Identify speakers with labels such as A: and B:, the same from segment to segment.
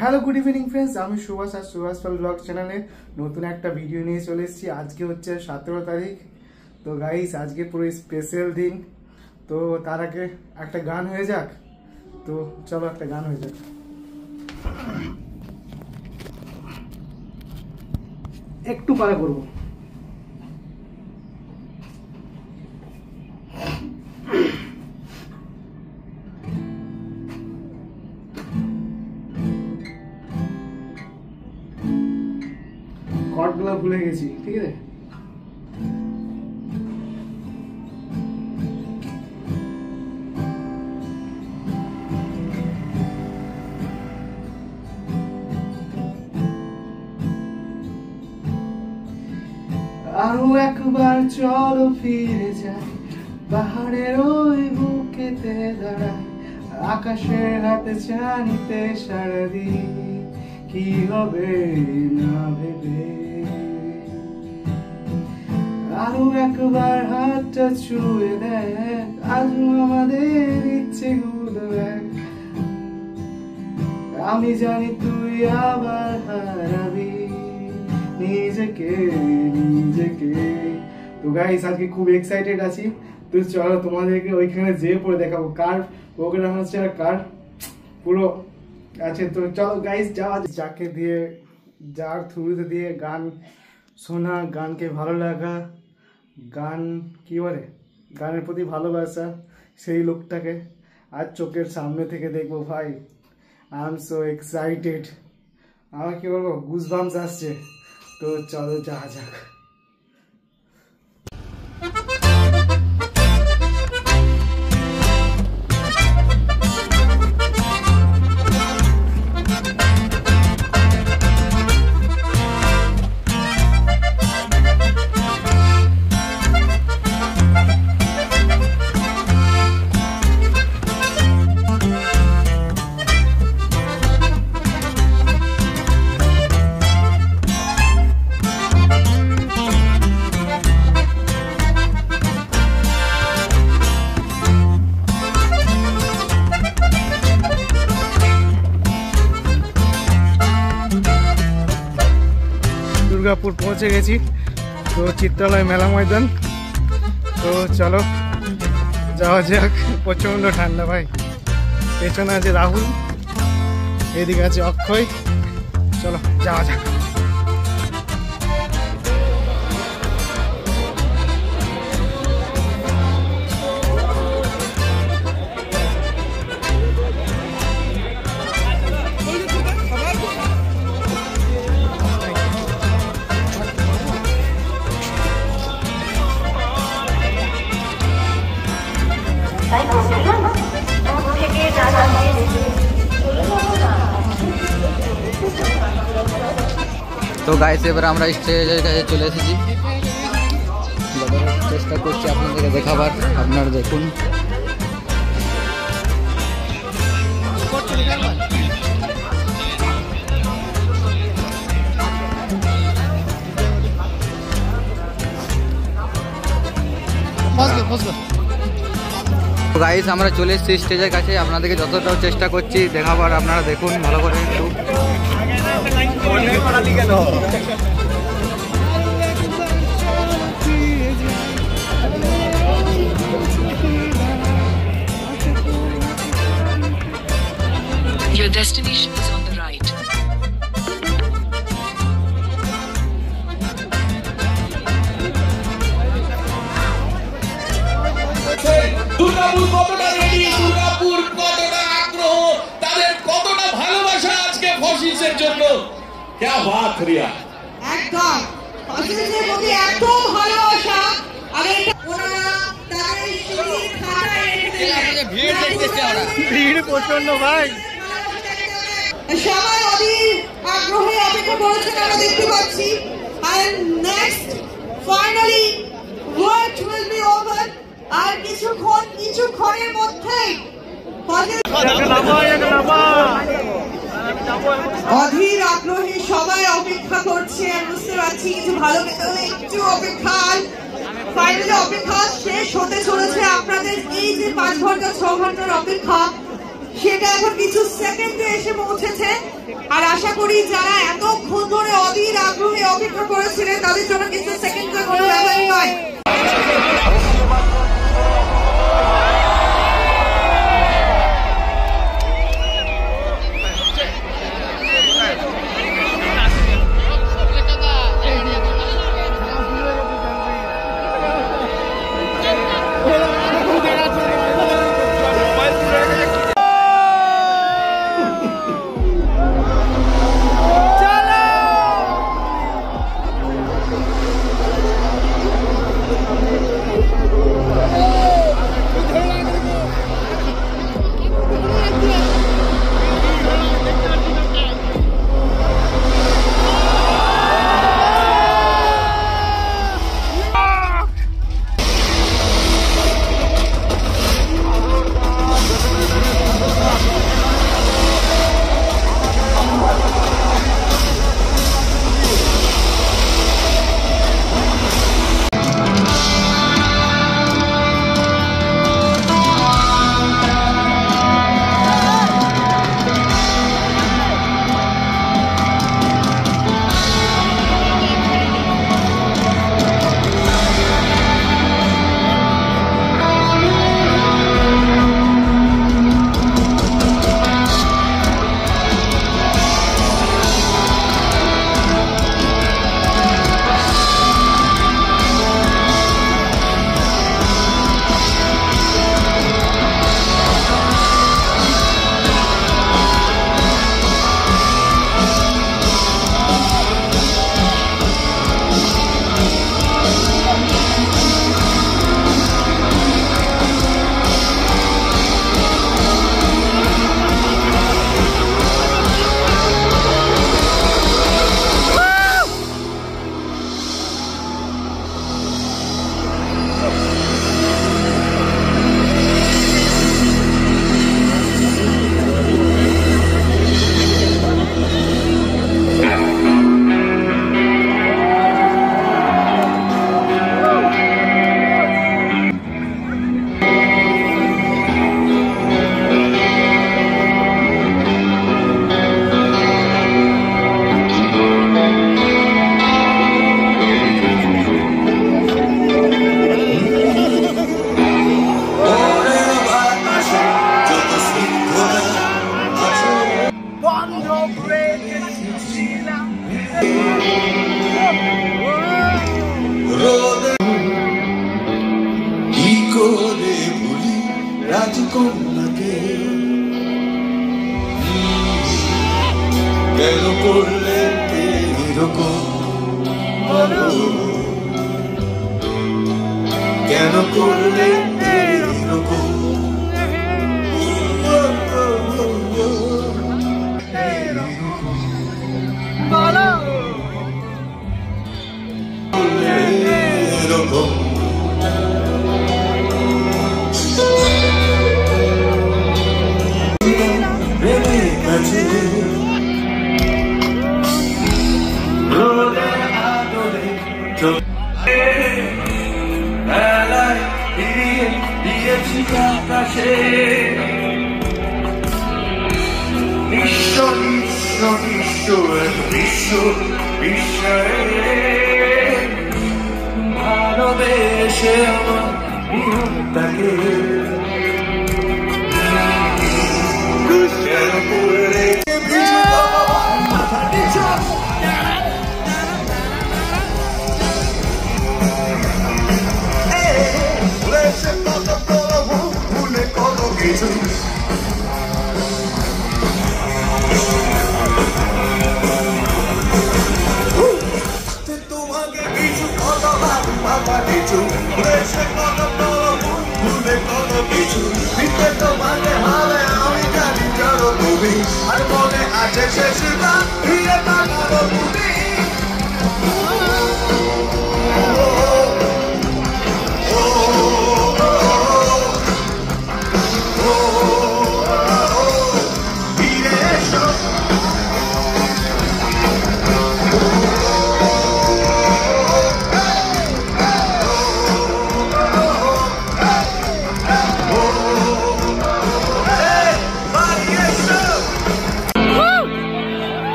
A: Hello good evening friends, আমি সুভাষ আর সুভাষ পাল blog চ্যানেলে নতুন একটা ভিডিও নিয়ে চলে এসেছি। আজকে হচ্ছে 17 তারিখ। তো গাইস আজকে পুরো স্পেশাল দিন। তো তার আগে একটা গান হয়ে যাক। তো চলো একটা গান হয়ে যাক। একটু পরে করবো। কর্ডগুলো ভুলে গেছি, ঠিক আছে। আরো একবার চলো ফিরে যাই, পাহাড়ের ওই বুকেতে দাঁড়াই, আকাশের হাতে জানিতে সারাদিন কি হবে না ভেবে। আরো একবার হাতটা ছুঁয়ে দেখ, আজও আমাদের ইচ্ছে গুলো এক। আমি জানি তুই আবার হারাবি নিজেকে। তো গাইস আজকে খুব এক্সাইটেড আছি। তো চলো তোমাদেরকে ওইখানে যেয়ে পরে দেখাবো কার প্রোগ্রাম হচ্ছে আর কার পুরো আছে। তো চলো গাইস যাওয়া যাকে দিয়ে, যার থ্রুতে দিয়ে গান শোনা, গানকে ভালো লাগা, গান কি বলে গানের প্রতি ভালোবাসা, সেই লোকটাকে আজ চোখের সামনে থেকে দেখবো। ভাই আই এম সো এক্সাইটেড, আমার কি বলবো গুজবাম্পস আসছে। তো চলো যাওয়া যাক। দুর্গাপুর পৌঁছে গেছি। তো চিত্রালয় মেলা ময়দান। তো চলো যাওয়া যাক। প্রচন্ড ঠান্ডা ভাই। পেছনে আছে রাহুল, এদিকে আছে অক্ষয়। চলো যাওয়া যাক।
B: তো গাইস এবার আমরা স্টেজের কাছে চলে এসেছি। চেষ্টা করছি আপনাদেরকে দেখাবার, আপনারা দেখুন। গাইস আমরা চলে এসেছি স্টেজের কাছে, আপনাদেরকে যতটা চেষ্টা করছি দেখাবার, আপনারা দেখুন ভালো করে একটু।
C: Your destination is on the right.
D: Durgapur কতটা রেডি, দুর্গাপুর কতটা আগ্রহ, তাদের কতটা ভালোবাসা আজকে ফসিলসের জন্য। क्या बात রিয়া,
E: একদম ফসিলসের প্রতি এত ভালোবাসা। আর ওরা তাদের শরীর খাটায় রেখে ভিড় দেখতেছে, ওরা
A: ভিড় প্রচন্ড ভাই।
E: সবাই অধীর আগ্রহে অপেক্ষা করেছেন, আমরা দেখতে পাচ্ছি। আর next finally word will be over. আর কিছুক্ষণের মধ্যেই অধীর আগ্রহে সবাই অপেক্ষা করছে। বুঝতে পারছি কিছু ভালো পেতে হলে একটু অপেক্ষা। ফাইনালি অপেক্ষা শেষ হতে চলেছে। আপনাদের এই যে 5 ঘন্টা 6 ঘন্টার অপেক্ষা, সেটা এখন কিছু সেকেন্ডে এসে পৌঁছেছে। আর আশা করি যারা এতক্ষণ ধরে অধীর আগ্রহে অপেক্ষা করেছিলেন তাদের জন্য কিছু সেকেন্ডের কোনো ব্যাপারই নয়।
F: রাজকন্যাকে কেন করলে এরকম, কেন করলে এরকম, এরকম আকাশে নিঃস্ব নিঃস্ব নিঃস্ব বিশ্ব বিশ্বে ভালোবেসে আমার তাকে কেন করে তোমাকে কিছু কথা ভাবা কিছু কিছু তোমাকে হবে আমি জানি চলো তুমি আর মনে আছে শেষ ফিরে তাকাবো তুমি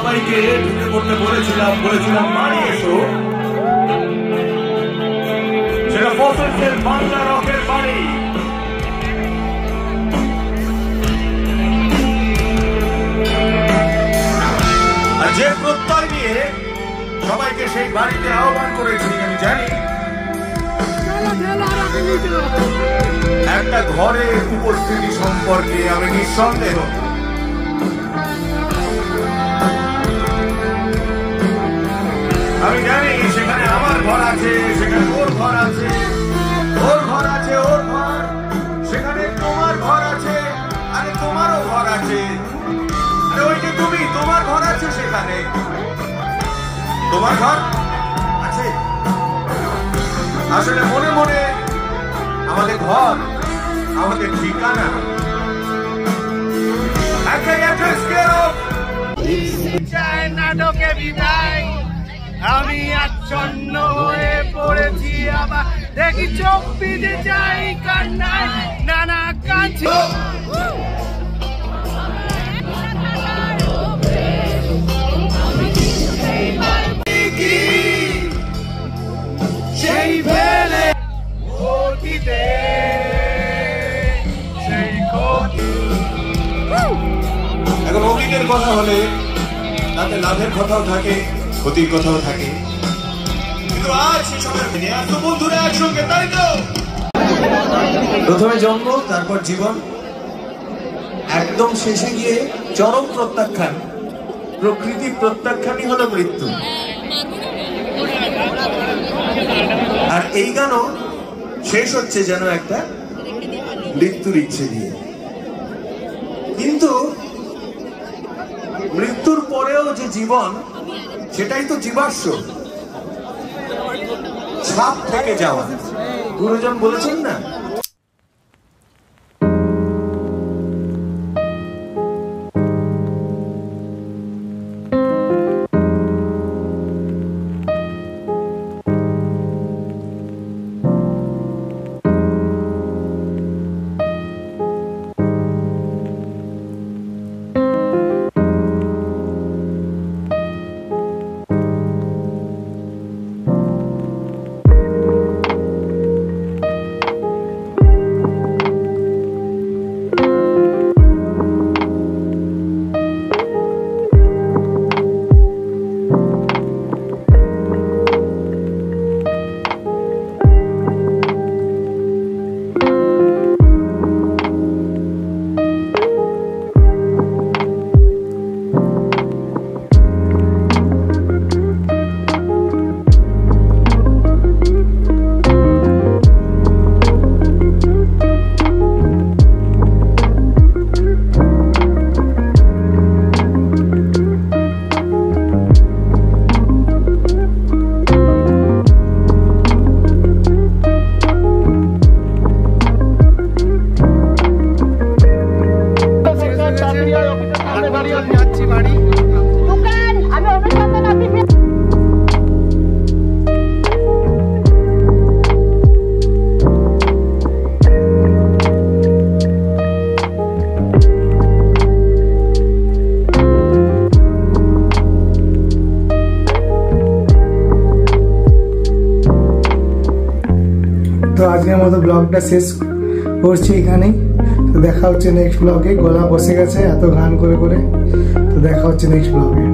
F: সবাইকে ঢুকে পড়তে বলেছিলাম বাড়ি এসো। সেটা ফসলসের বাংলা রকের বাড়ি। আর যে প্রত্যয় নিয়ে সবাইকে সেই বাড়িতে আহ্বান করেছি আমি জানি একটা ঘরের উপস্থিতি সম্পর্কে আমি নিঃসন্দেহ। আমি জানি সেখানে আমার ঘর আছে, সেখানে ওর ঘর আছে, ওর ঘর আছে, ওর ঘর, সেখানে তোমার ঘর আছে, আরে তোমারও ঘর আছে, আরে ওই যে তুমি, তোমার ঘর আছে সেখানে, তোমার ঘর আছে। আসলে মনে মনে আমাদের ঘর, আমাদের ঠিকানা
A: নাটকে বিদায় আমি আচ্ছন্ন হয়ে পড়েছি, আবার দেখি চোখ পিঁধে যাই কান্নায় নানা কাছে। সেই ভেলে অতীতে সেই ক্ষতি।
F: এখন অতীতের কথা হলে তাতে লাভের কথাও থাকে, ক্ষতির কথাও থাকে, কিন্তু আজ সেসবের বন্ধুরা একসঙ্গে, তাই তো? প্রথমে জন্ম, তারপর জীবন, একদম শেষে গিয়ে চরম প্রত্যাখ্যান, প্রকৃতি প্রত্যাখ্যানই হলো মৃত্যু। আর এই গানও শেষ হচ্ছে যেন একটা মৃত্যুর ইচ্ছে দিয়ে। কিন্তু মৃত্যুর পরেও যে জীবন, সেটাই তো জীবাশ্ম, ছাপ থেকে যাওয়া। গুরুজন বলেছেন না,
A: যাচ্ছি বাড়ি। তো আজকের মতো ব্লগটা শেষ করছি এখানেই। তো দেখা হচ্ছে নেক্সট ব্লগে। গলা বসে গেছে এত গান করে করে। তো দেখা হচ্ছে নেক্সট ব্লগে।